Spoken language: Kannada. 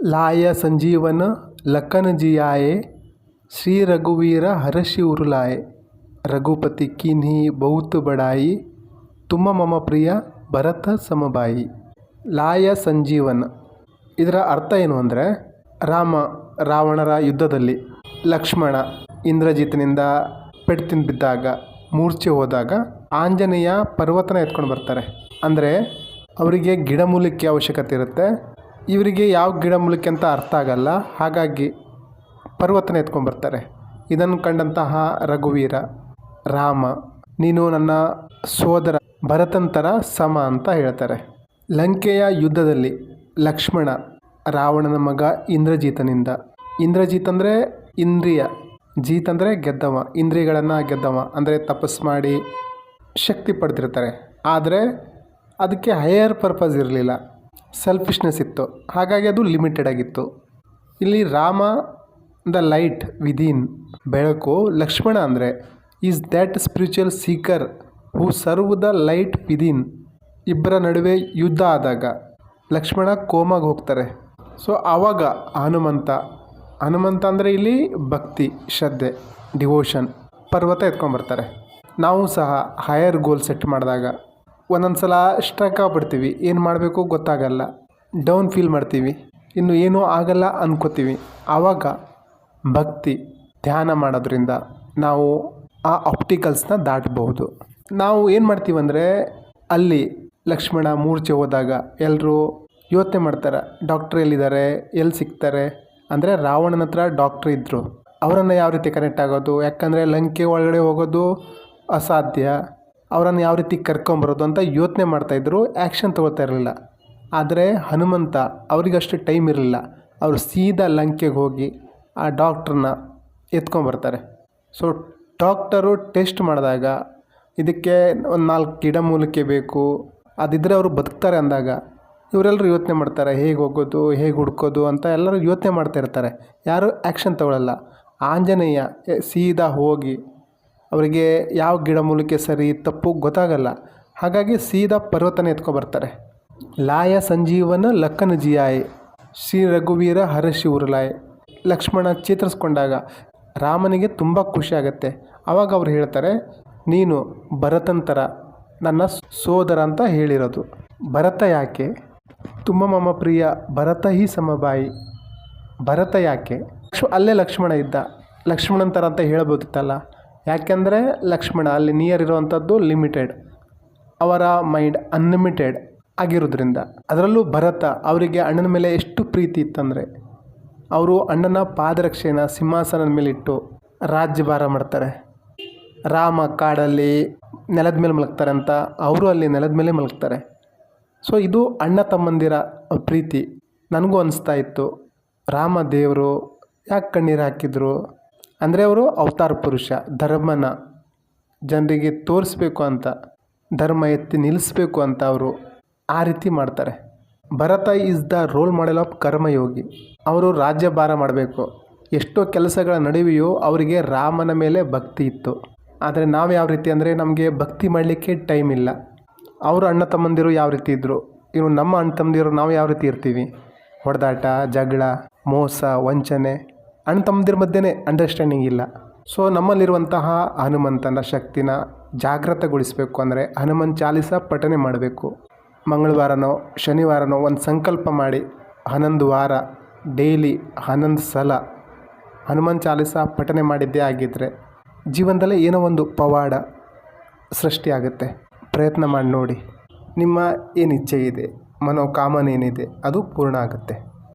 लाय संजीवन लखन जियाए श्री रघुवीर हर्षि उरुलाए रघुपति कीन्ही बहुत बड़ाई तुम मम प्रिय ಭರತ ಸಮಬಾಯಿ. ಲಾಯ ಸಂಜೀವನ್ ಇದರ ಅರ್ಥ ಏನು ಅಂದರೆ, ರಾವಣರ ಯುದ್ಧದಲ್ಲಿ ಲಕ್ಷ್ಮಣ ಇಂದ್ರಜಿತ್ನಿಂದ ಪೆಟ್ಟು ತಿಂದು ಬಿದ್ದಾಗ ಮೂರ್ಛೆ ಹೋದಾಗ ಆಂಜನೇಯ ಪರ್ವತನ ಎತ್ಕೊಂಡು ಬರ್ತಾರೆ. ಅಂದರೆ ಅವರಿಗೆ ಗಿಡಮೂಲಿಕೆ ಅವಶ್ಯಕತೆ ಇರುತ್ತೆ, ಇವರಿಗೆ ಯಾವ ಗಿಡಮೂಲಿಕೆ ಅಂತ ಅರ್ಥ ಆಗಲ್ಲ, ಹಾಗಾಗಿ ಪರ್ವತನ ಎತ್ಕೊಂಡು ಬರ್ತಾರೆ. ಇದನ್ನು ಕಂಡಂತಹ ರಘುವೀರ ರಾಮ, ನೀನು ನನ್ನ ಸೋದರ ಭರತಂತರ ಸಮ ಅಂತ ಹೇಳ್ತಾರೆ. ಲಂಕೆಯ ಯುದ್ಧದಲ್ಲಿ ಲಕ್ಷ್ಮಣ ರಾವಣನ ಮಗ ಇಂದ್ರಜಿತನಿಂದ, ಇಂದ್ರಜಿತ್ ಅಂದರೆ ಇಂದ್ರಿಯ, ಜೀತ್ ಅಂದರೆ ಗೆದ್ದವ, ಇಂದ್ರಿಯಗಳನ್ನು ಗೆದ್ದವ ಅಂದರೆ ತಪಸ್ಸು ಮಾಡಿ ಶಕ್ತಿ ಪಡೆದಿರ್ತಾರೆ. ಆದರೆ ಅದಕ್ಕೆ ಹೈಯರ್ ಪರ್ಪಸ್ ಇರಲಿಲ್ಲ, ಸೆಲ್ಫಿಶ್ನೆಸ್ ಇತ್ತು, ಹಾಗಾಗಿ ಅದು ಲಿಮಿಟೆಡ್ ಆಗಿತ್ತು. ಇಲ್ಲಿ ರಾಮ ದ ಲೈಟ್ ವಿದಿನ್, ಬೆಳಕು. ಲಕ್ಷ್ಮಣ ಅಂದರೆ is that spiritual speaker who serve the light within. ಇಬ್ಬರ ನಡುವೆ ಯುದ್ಧ ಆದಾಗ ಲಕ್ಷ್ಮಣ ಕೋಮಾಗಿ ಹೋಗ್ತಾರೆ. ಸೊ ಆವಾಗ ಹನುಮಂತ ಅಂದರೆ ಇಲ್ಲಿ ಭಕ್ತಿ, ಶ್ರದ್ಧೆ, ಡಿವೋಷನ್, ಪರ್ವತ ಎತ್ಕೊಂಡ್ಬರ್ತಾರೆ. ನಾವು ಸಹ ಹೈಯರ್ ಗೋಲ್ ಸೆಟ್ ಮಾಡಿದಾಗ ಒಂದೊಂದು ಸಲ ಸ್ಟ್ರಕ್ ಆಗ್ಬಿಡ್ತೀವಿ, ಏನು ಮಾಡಬೇಕು ಗೊತ್ತಾಗಲ್ಲ, ಡೌನ್ ಫೀಲ್ ಮಾಡ್ತೀವಿ, ಇನ್ನು ಏನೂ ಆಗಲ್ಲ ಅಂದ್ಕೋತೀವಿ. ಆವಾಗ ಭಕ್ತಿ ಧ್ಯಾನ ಮಾಡೋದ್ರಿಂದ ನಾವು ಆ ಆಪ್ಟಿಕಲ್ಸ್ನ ದಾಟಬಹುದು. ನಾವು ಏನು ಮಾಡ್ತೀವಂದರೆ, ಅಲ್ಲಿ ಲಕ್ಷ್ಮಣ ಮೂರ್ಛೆ ಹೋದಾಗ ಎಲ್ಲರೂ ಯೋಚನೆ ಮಾಡ್ತಾರೆ, ಡಾಕ್ಟ್ರ್ ಎಲ್ಲಿದ್ದಾರೆ, ಎಲ್ಲಿ ಸಿಗ್ತಾರೆ. ಅಂದರೆ ರಾವಣನ ಹತ್ರ ಡಾಕ್ಟ್ರ್ ಇದ್ದರು, ಅವರನ್ನು ಯಾವ ರೀತಿ ಕನೆಕ್ಟ್ ಆಗೋದು, ಯಾಕಂದರೆ ಲಂಕೆ ಒಳಗಡೆ ಹೋಗೋದು ಅಸಾಧ್ಯ, ಅವರನ್ನು ಯಾವ ರೀತಿ ಕರ್ಕೊಂಬರೋದು ಅಂತ ಯೋಚನೆ ಮಾಡ್ತಾಯಿದ್ರು, ಆ್ಯಕ್ಷನ್ ತೊಗೊಳ್ತಾ ಇರಲಿಲ್ಲ. ಆದರೆ ಹನುಮಂತ ಅವರಿಗಷ್ಟು ಟೈಮ್ ಇರಲಿಲ್ಲ, ಅವರು ಸೀದಾ ಲಂಕೆಗೆ ಹೋಗಿ ಆ ಡಾಕ್ಟ್ರನ್ನ ಎತ್ಕೊಂಬರ್ತಾರೆ. ಸೊ ಡಾಕ್ಟರು ಟೆಸ್ಟ್ ಮಾಡಿದಾಗ ಇದಕ್ಕೆ ಒಂದು 4 ಗಿಡಮೂಲಿಕೆ ಬೇಕು, ಅದಿದ್ದರೆ ಅವರು ಬದುಕ್ತಾರೆ ಅಂದಾಗ ಇವರೆಲ್ಲರೂ ಯೋಚನೆ ಮಾಡ್ತಾರೆ, ಹೇಗೆ ಹೋಗೋದು, ಹೇಗೆ ಹುಡ್ಕೋದು ಅಂತ ಎಲ್ಲರೂ ಯೋಚನೆ ಮಾಡ್ತಾ ಇರ್ತಾರೆ, ಯಾರೂ ಆ್ಯಕ್ಷನ್ ತಗೊಳ್ಳಲ್ಲ. ಆಂಜನೇಯ ಸೀದಾ ಹೋಗಿ ಅವರಿಗೆ ಯಾವ ಗಿಡಮೂಲಿಕೆ ಸರಿ ತಪ್ಪು ಗೊತ್ತಾಗಲ್ಲ, ಹಾಗಾಗಿ ಸೀದಾ ಪರ್ವತನ ಎತ್ಕೊಬರ್ತಾರೆ. ಲಾಯ ಸಂಜೀವನ ಲಖನ್ ಜಿಯಾಯ್ ಶ್ರೀ ರಘುವೀರ ಹರ್ಷಿ ಉರುಲಾಯ್. ಲಕ್ಷ್ಮಣ ಚೇತರಿಸ್ಕೊಂಡಾಗ ರಾಮನಿಗೆ ತುಂಬ ಖುಷಿ ಆಗುತ್ತೆ. ಆವಾಗ ಅವ್ರು ಹೇಳ್ತಾರೆ, ನೀನು ಭರತಂತರ ನನ್ನ ಸೋದರ ಅಂತ ಹೇಳಿರೋದು. ಭರತ ಯಾಕೆ? ತುಂಬ ಮಮ ಪ್ರಿಯ ಭರತ ಹಿ ಸಮಬಾಯಿ. ಭರತ ಯಾಕೆ? ಅಲ್ಲೇ ಲಕ್ಷ್ಮಣ ಇದ್ದ, ಲಕ್ಷ್ಮಣಂತರ ಅಂತ ಹೇಳ್ಬೋದಿತ್ತಲ್ಲ. ಯಾಕೆಂದರೆ ಲಕ್ಷ್ಮಣ ಅಲ್ಲಿ ನಿಯರ್ ಇರೋವಂಥದ್ದು ಲಿಮಿಟೆಡ್, ಅವರ ಮೈಂಡ್ ಅನ್ಲಿಮಿಟೆಡ್ ಆಗಿರೋದ್ರಿಂದ. ಅದರಲ್ಲೂ ಭರತ, ಅವರಿಗೆ ಅಣ್ಣನ ಮೇಲೆ ಎಷ್ಟು ಪ್ರೀತಿ ಇತ್ತಂದರೆ ಅವರು ಅಣ್ಣನ ಪಾದರಕ್ಷೆನ ಸಿಂಹಾಸನದ ಮೇಲೆ ಇಟ್ಟು ರಾಜ್ಯಭಾರ ಮಾಡ್ತಾರೆ. ರಾಮ ಕಾಡಲ್ಲಿ ನೆಲದ ಮೇಲೆ ಮಲಗ್ತಾರೆ ಅಂತ ಅವರು ಅಲ್ಲಿ ನೆಲದ ಮೇಲೆ ಮಲಗ್ತಾರೆ. ಸೊ ಇದು ಅಣ್ಣ ತಮ್ಮಂದಿರ ಪ್ರೀತಿ. ನನಗೂ ಅನಿಸ್ತಾ ಇತ್ತು, ರಾಮ ದೇವರು ಯಾಕೆ ಕಣ್ಣೀರು ಹಾಕಿದ್ರು ಅಂದರೆ ಅವರು ಅವತಾರ ಪುರುಷ, ಧರ್ಮನ ಜನರಿಗೆ ತೋರಿಸ್ಬೇಕು ಅಂತ, ಧರ್ಮ ಎತ್ತಿ ನಿಲ್ಲಿಸ್ಬೇಕು ಅಂತ ಅವರು ಆ ರೀತಿ ಮಾಡ್ತಾರೆ. Bharata is the role model of karmayogi. ಅವರು ರಾಜ್ಯಭಾರ ಮಾಡಬೇಕು, ಎಷ್ಟೋ ಕೆಲಸಗಳ ನಡುವೆಯೂ ಅವರಿಗೆ ರಾಮನ ಮೇಲೆ ಭಕ್ತಿ ಇತ್ತು. ಆದರೆ ನಾವು ಯಾವ ರೀತಿ ಅಂದರೆ, ನಮಗೆ ಭಕ್ತಿ ಮಾಡಲಿಕ್ಕೆ ಟೈಮ್ ಇಲ್ಲ. ಅವರು ಅಣ್ಣ ತಮ್ಮಂದಿರು ಯಾವ ರೀತಿ ಇದ್ದರು, ಇನ್ನು ನಮ್ಮ ಅಣ್ಣ ತಮ್ಮಂದಿರು ನಾವು ಯಾವ ರೀತಿ ಇರ್ತೀವಿ, ಹೊಡೆದಾಟ, ಜಗಳ, ಮೋಸ, ವಂಚನೆ, ಅಣ್ಣ ತಮ್ಮಂದಿರ ಮಧ್ಯೆ ಅಂಡರ್ಸ್ಟ್ಯಾಂಡಿಂಗ್ ಇಲ್ಲ. ಸೊ ನಮ್ಮಲ್ಲಿರುವಂತಹ ಹನುಮಂತನ ಶಕ್ತಿನ ಜಾಗೃತಗೊಳಿಸಬೇಕು ಅಂದರೆ ಹನುಮನ್ ಚಾಲಿಸ ಪಠನೆ ಮಾಡಬೇಕು. ಮಂಗಳವಾರನೋ ಶನಿವಾರನೋ ಒಂದು ಸಂಕಲ್ಪ ಮಾಡಿ 11 ವಾರ ಡೈಲಿ 11 ಸಲ ಹನುಮನ್ ಚಾಲಿಸ ಪಠನೆ ಮಾಡಿದ್ದೇ ಆಗಿದ್ದರೆ ಜೀವನದಲ್ಲೇ ಏನೋ ಒಂದು ಪವಾಡ ಸೃಷ್ಟಿಯಾಗುತ್ತೆ. ಪ್ರಯತ್ನ ಮಾಡಿ ನೋಡಿ, ನಿಮ್ಮ ಏನು ಇಚ್ಛೆ ಇದೆ, ಮನೋಕಾಮನೆ ಏನಿದೆ ಅದು ಪೂರ್ಣ ಆಗುತ್ತೆ.